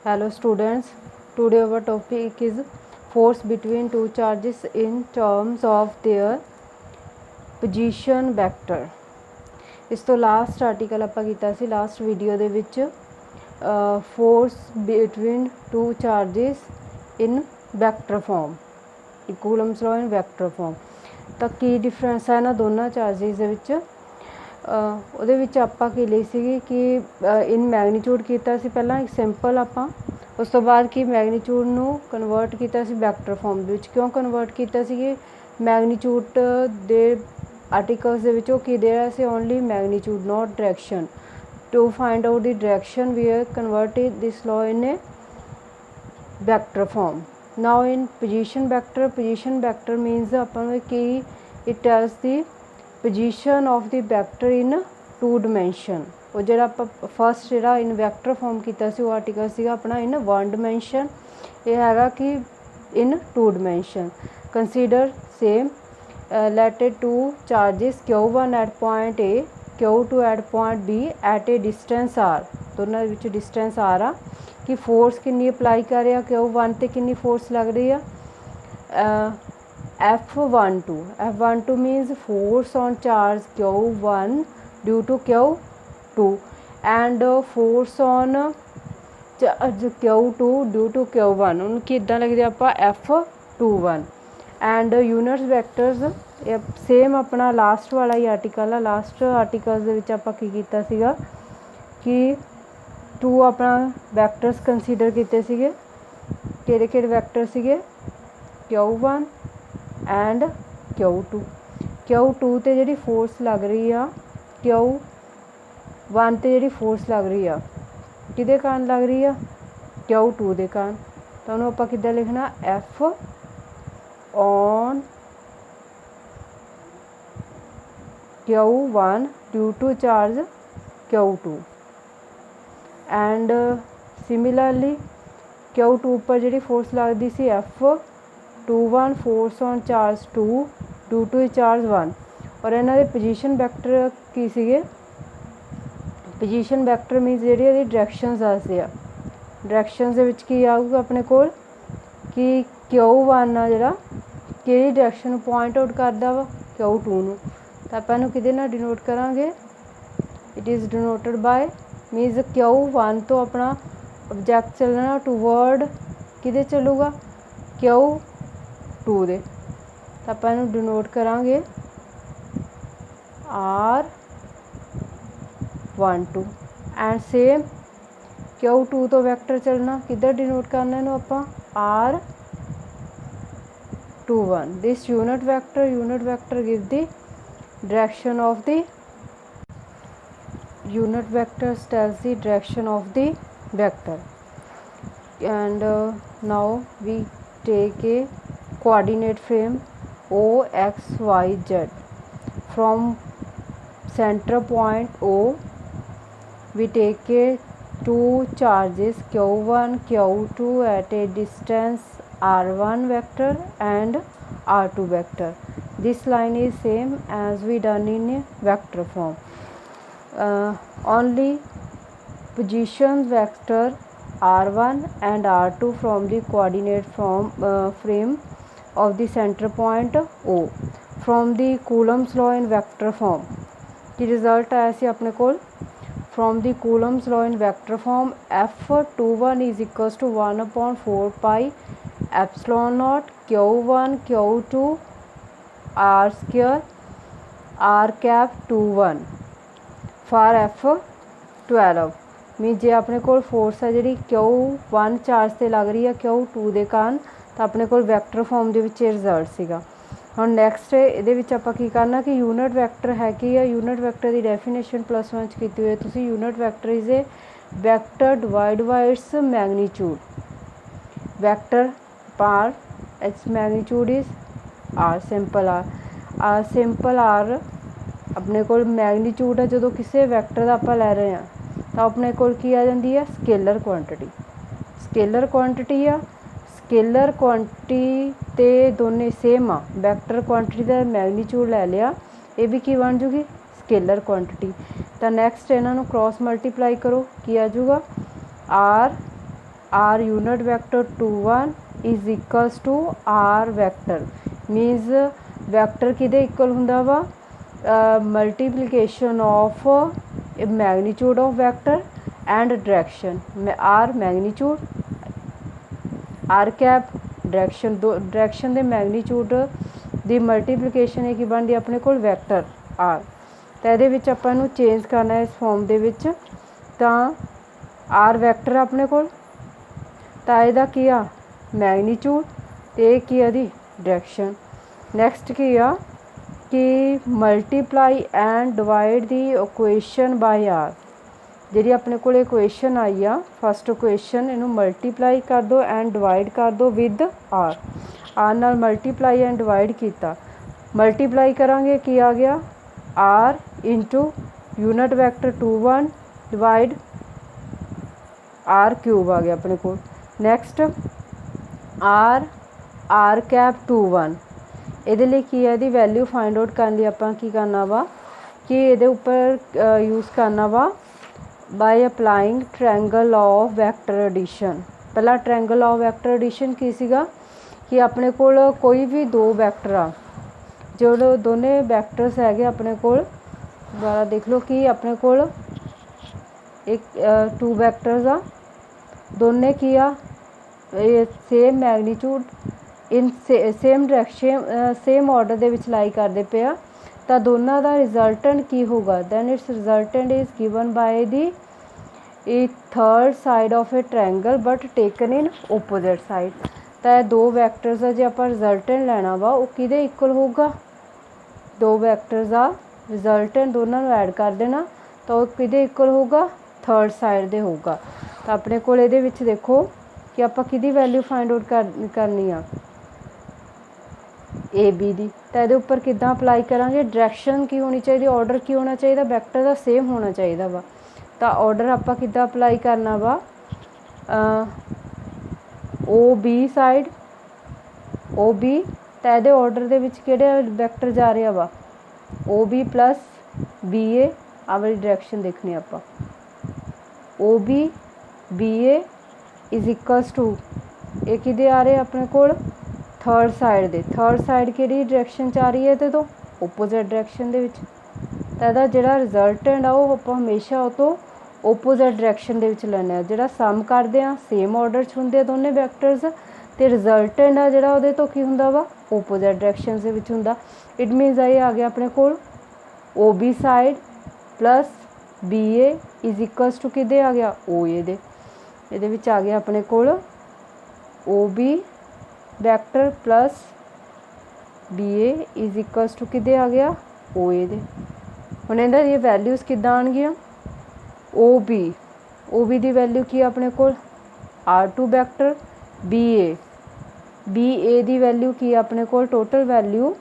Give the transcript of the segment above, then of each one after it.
Hello students, today our topic is force between two charges in terms of their position vector। ਇਸ ਤੋਂ last article ਆਪਾਂ ਕੀਤਾ ਸੀ last video ਦੇ ਵਿੱਚ force between two charges in vector form, Coulomb's law in vector form। ਤਾਂ ਕੀ difference ਹੈ ਇਹਨਾਂ ਦੋਨਾਂ ਚਾਰਜਿਸ ਦੇ ਵਿੱਚ। ਉਹਦੇ ਵਿੱਚ ਆਪਾਂ ਕੀ ਲਈ ਸੀਗੀ ਕਿ ਇਨ ਮੈਗਨੀਟਿਊਡ ਕੀਤਾ ਸੀ ਪਹਿਲਾਂ ਇੱਕ ਸਿੰਪਲ ਆਪਾਂ, ਉਸ ਤੋਂ ਬਾਅਦ ਕਿ ਮੈਗਨੀਟਿਊਡ ਨੂੰ ਕਨਵਰਟ ਕੀਤਾ ਸੀ ਵੈਕਟਰ ਫਾਰਮ ਦੇ ਵਿੱਚ। ਕਿਉਂ ਕਨਵਰਟ ਕੀਤਾ ਸੀ ਕਿ ਮੈਗਨੀਟਿਊਡ ਦੇ ਆਰਟੀਕਲਸ ਦੇ ਵਿੱਚ ਉਹ ਕੀ ਦੇ ਰਿਹਾ ਸੀ, only magnitude not direction. To find out the direction we are converted this law in a vector form. Now in position vector means ਆਪਾਂ ਨੂੰ ਕਿ it tells the position of the vector in two dimension. वो जो आप first जो इन vector form किया वो article से अपना इन वन डिमेंशन, ये है कि in two dimension. Consider same let a two charges Q1 at point A, Q2 at point B at a distance R। दोनों विच डिस्टेंस R आ कि फोर्स कितनी अप्लाई कर रहा Q1 ते कितनी फोर्स लग रही है F12 means force on charge Q1 due to Q2 and force on charge Q2 due to Q1 उनकी इदा लिखते आप F21। And units vectors same अपना लास्ट वाला ही आर्टिकल है। लास्ट आर्टिकल्स दे विच आपां की कीता सीगा कि टू अपना वैक्टर्स कंसीडर कीते सीगे, किहड़े वैक्टर सीगे Q1 एंड Q2 ते जिहड़ी फोर्स लग रही आ Q1 ते जिहड़ी फोर्स लग रही आ किहदे कारण लग रही आ Q2 दे कारण। तो उन्होंने आपां किद्दां लिखना F on Q1 due to charge Q2 and similarly Q2 पर जिहड़ी फोर्स लगदी सी F21 force on charge 2 due to charge 1। और इन्हों के पोजीशन वैक्टर की सीगे, पोजीशन वैक्टर मीनस जी डायरैक्शनस दसदे आ। डायरैक्शनस दे विच की आऊगा अपने कोल कि Q1 आ जिहड़ा किहड़ी डायरैक्शन पॉइंट आउट करदा वा Q2 नूं। तां आपां इहनूं किहदे नाल डिनोट करांगे, it is denoted by मीनस Q1 तो अपना ऑब्जैक्ट चलना टूवर्ड किहदे चलूगा Q2 दे। तो आपां इहनूं डिनोट करांगे R12 एंड सेम Q2 तो वैक्टर चलना किधर डिनोट करना इहनूं आपां R21। This unit vector give the direction of the unit vector tells the direction of the vector। and now we take a coordinate frame OXYZ from center point O। we take a two charges Q1 Q2 at a distance R1 vector and R2 vector। this line is same as we done in a vector form, only position vector R1 and R2 from the coordinate frame of the center point O from the Coulomb's law in vector form। की result आया सी अपने कोल from the Coulomb's law in vector form F21 is equals to 1/4 pi epsilon naught Q1 Q2 R square R cap 21 for F12। Mean जे अपने कोल force है जी Q1 charge से लग रही है Q2 के कारण, तो अपने कोल वैक्टर फॉर्म के रिजल्ट सीगा। हम नैक्सट ये आप की करना कि यूनिट वैक्टर है कि यूनिट वैक्टर की डेफिनेशन +1 की हुई है तुसी। Unit vector is a vector divide by it's magnitude. Vector par it's magnitude is R, simple R अपने कोल मैगनीट्यूड है जो किसी वैक्टर का आप लै रहे हैं तो अपने कोल की आ जाती है स्केलर क्वांटिटी। स्केलर क्वांटिटी ते दोने सेम आ, वैक्टर क्वांटिटी का मैगनीट्यूड लै लिया, ये भी की बन जूगी स्केलर क्वांटिटी। तो नैक्सट इन्हों क्रॉस मल्टीप्लाई करो की आ जूगा R r unit vector 2 1 is equals to r vector means vector किदे इक्वल हुंदा वा multiplication of magnitude of vector and direction r magnitude r cap direction दो डायरेक्शन ਦੇ ਮੈਗਨੀਟਿਊਡ ਦੀ multiplication ਇਹ ਕੀ ਬਣਦੀ ਆਪਣੇ ਕੋਲ ਵੈਕਟਰ r ਤਾਂ ਇਹਦੇ ਵਿੱਚ ਆਪਾਂ ਨੂੰ ਚੇਂਜ ਕਰਨਾ ਇਸ ਫਾਰਮ ਦੇ ਵਿੱਚ ਤਾਂ r ਵੈਕਟਰ ਆਪਣੇ ਕੋਲ ਤਾਂ ਇਹਦਾ ਕੀ ਆ ਮੈਗਨੀਟਿਊਡ ਤੇ ਇਹ ਕੀ ਆ ਦੀ ਡਾਇਰੈਕਸ਼ਨ ਨੈਕਸਟ ਕੀ ਆ ਕਿ multiply and divide the equation by r ਜਿਹੜੀ ਆਪਣੇ ਕੋਲ ਇਕੁਏਸ਼ਨ ਆਈ ਆ ਫਸਟ ਇਕੁਏਸ਼ਨ ਇਹਨੂੰ ਮਲਟੀਪਲਾਈ ਕਰ ਦਿਓ ਐਂਡ ਡਿਵਾਈਡ ਕਰ ਦਿਓ ਵਿਦ r ਨਾਲ ਮਲਟੀਪਲਾਈ ਐਂਡ ਡਿਵਾਈਡ ਕੀਤਾ ਮਲਟੀਪਲਾਈ ਕਰਾਂਗੇ ਕੀ ਆ ਗਿਆ r into unit vector 2 1 divide r cube ਆ ਗਿਆ ਆਪਣੇ ਕੋਲ ਨੈਕਸਟ r ਕੈਪ 2 1 ਇਹਦੇ ਲਈ ਕੀ ਹੈ ਇਹਦੀ ਵੈਲਿਊ ਫਾइंड आउट ਕਰਨ ਲਈ ਆਪਾਂ ਕੀ ਕਰਨਾ ਵਾ ਕਿ ਇਹਦੇ ਉੱਪਰ ਯੂਜ਼ ਕਰਨਾ ਵਾ by applying triangle of vector addition ਪਹਿਲਾ triangle of vector addition ਕੀ ਸੀਗਾ ਕਿ ਆਪਣੇ ਕੋਲ ਕੋਈ ਵੀ ਦੋ ਵੈਕਟਰ ਆ ਜਿਹੜੇ ਦੋਨੇ ਵੈਕਟਰਸ ਹੈਗੇ ਆਪਣੇ ਕੋਲ ਦੁਬਾਰਾ ਦੇਖ ਲਓ ਕਿ ਆਪਣੇ ਕੋਲ ਇੱਕ ਟੂ ਵੈਕਟਰਸ ਆ ਦੋਨੇ ਕੀ ਆ ਸੇਮ ਮੈਗਨੀਟਿਊਡ ਇਨ ਸੇਮ ਡਾਇਰੈਕਸ਼ਨ ਸੇਮ ਆਰਡਰ ਦੇ ਵਿੱਚ ਲਾਈ ਕਰਦੇ ਪਏ ਆ ਤਾਂ ਦੋਨਾਂ ਦਾ ਰਿਜ਼ਲਟੈਂਟ ਕੀ ਹੋਗਾ then its resultant is given by the ਇਹ third side of a triangle but taken in opposite side ਤਾਂ ਇਹ ਦੋ ਵੈਕਟਰਸ ਆ ਜੇ ਆਪਾਂ ਰਿਜ਼ਲਟੈਂਟ ਲੈਣਾ ਵਾ ਉਹ ਕਿਹਦੇ ਇਕੁਅਲ ਹੋਊਗਾ ਦੋ ਵੈਕਟਰਸ ਆ ਰਿਜ਼ਲਟੈਂਟ ਦੋਨਾਂ ਨੂੰ ਐਡ ਕਰ ਦੇਣਾ ਤਾਂ ਉਹ ਕਿਹਦੇ ਇਕੁਅਲ ਹੋਊਗਾ ਥਰਡ ਸਾਈਡ ਦੇ ਹੋਊਗਾ ਤਾਂ ਆਪਣੇ ਕੋਲ ਇਹਦੇ ਵਿੱਚ ਦੇਖੋ ਕਿ ਆਪਾਂ ਕਿਹਦੀ ਵੈਲਿਊ ਫਾइंड आउट ਕਰਨੀ ਆ ए बी दी तो ये उपर कि अप्लाई करांगे डायरेक्शन की होनी चाहिए ऑर्डर की होना चाहिए वैक्टर का सेम होना चाहिए वा तो ऑर्डर आप कि अप्लाई करना वा O B side O B तो ये ऑर्डर के किहड़े वैक्टर जा रहा वा O B plus B A आ वाली डायरेक्शन देखनी आप O B A is equals to ये कि आ रहे अपने कोल थर्ड साइड दे थर्ड साइड किहड़ी डायरेक्शन च आ रही है तो ओपोजिट डायरेक्शन दे विच तां इहदा जिहड़ा रिजल्टेंट आ वो आपां हमेशा वो तो ओपोजिट डायरेक्शन दे विच लैना जिहड़ा सम करदे आ सेम ऑर्डर च हुंदे दोने वैक्टर्स ते रिजल्टेंट आ जिहड़ा उहदे तो की हुंदा वा ओपोजिट डायरेक्शन दे विच हुंदा इट मीनस ये आ गया अपने कोल O B side plus B A is equals to किहदे आ गया ओ ए दे इहदे विच आ गया अपने कोल O B vector plus B A is equals to किदे आ गया ओ ए दे हुण इहदा ये वैल्यूज़ किद्दां आउणगीआं ओ बी दी वैल्यू की अपने कोल R2 वैक्टर बी ए दी वैल्यू की अपने कोल टोटल वैल्यू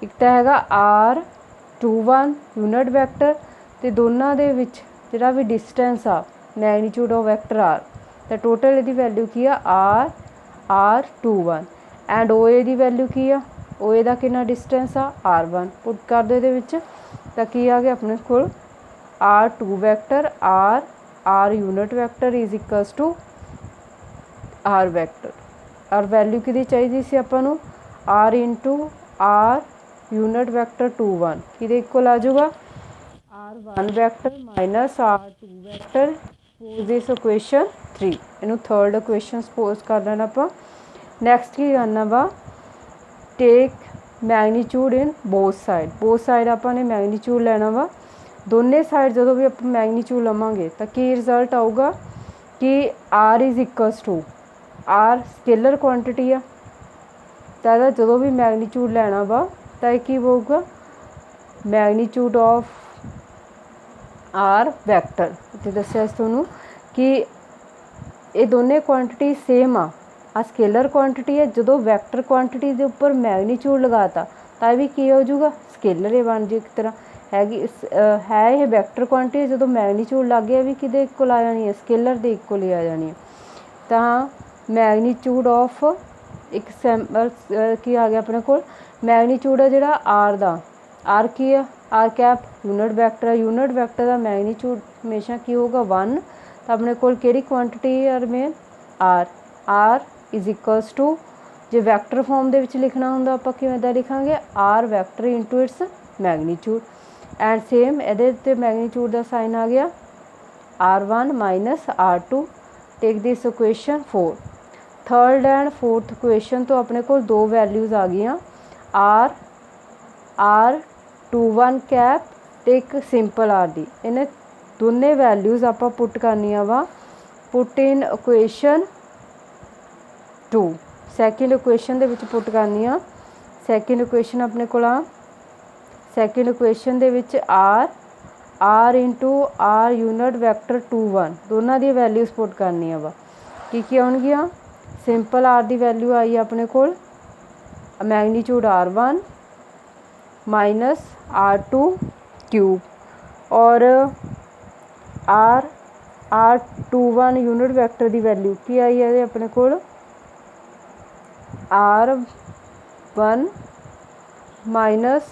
एक तो हैगा R21 यूनिट वैक्टर ते दोनों दे विच जिहड़ा भी डिस्टेंस आ मैग्नीट्यूड ऑफ वैक्टर R तो टोटल इहदी वैल्यू की आ R21 एंड ओ ए दी वैल्यू की आ ओ ए दा कितना डिस्टेंस आ R1 पुट कर दो इहदे विच तां की आ गया अपने कोल R2 vector R unit vector is equals to R vector और वैल्यू किहदी चाहिदी सी आपां नूं R into R unit vector 2 1 किहदे इक्वल आ जाऊगा R1 vector minus R2 vector suppose this equation 3 इनू थर्ड इक्वेशन सपोज कर लेना आपां नैक्सट की करना वा take magnitude in both side आपां ने मैग्नीट्यूड लेना वा दोनों साइड जो भी आप मैग्नीट्यूड लवांगे तो की रिजल्ट आऊगा कि R is equals to R scalar quantity आ तो जो भी मैग्नीट्यूड लेना वा तो की होगा मैग्नीट्यूड ऑफ R वैक्टर इतने दसिया थोनों कि ये दोनों क्वांटिटी सेम आ स्केलर क्वांटिटी है जो वैक्टर क्वांटिटी के उपर मैग्नीट्यूड लगाता तो भी की हो जाऊगा स्केलर ही बन जाए एक तरह हैगी है ये वैक्टर क्वांटिटी जो मैग्नीट्यूड लग गया भी कि इक्वल आ जानी है स्केलर के इक्वल ही आ जानी है तो मैग्नीट्यूड ऑफ एक सैंपल की आ गया अपने को मैग्नीट्यूड है जोड़ा आर का आर की है आर कैप यूनिट वैक्टर का मैग्नीट्यूड हमेशा की होगा 1 तो अपने को क्वांटिटी यार में आर इज इक्वल्स टू जे वैक्टर फॉर्म ਦੇ ਵਿੱਚ ਲਿਖਣਾ ਹੁੰਦਾ ਆਪਾਂ ਕਿਵੇਂ ਦਾ ਲਿਖਾਂਗੇ R vector into its magnitude and same ਇਹਦੇ ਤੇ मैगनीट्यूड ਦਾ साइन आ गया R1 minus R2 take this equation 4 third and fourth equation तो अपने को दो वैल्यूज़ आ गई R21 कैप ते एक सिंपल R दी इन्हें दोनों वैल्यूज़ आप पुट करनिया वा put in equation 2 second equation दे विच पुट करनी आ सैकेंड इक्वेशन अपने को सैकेंड इक्वेशन दे विच R into R unit vector 21 दोनों दी वैल्यूज़ पुट करनी वा की आउणगियां सिंपल आर दी वैल्यू आई अपने को magnitude R1 minus R2 cube और R21 यूनिट वैक्टर की वैल्यू की आई है अपने को R1 माइनस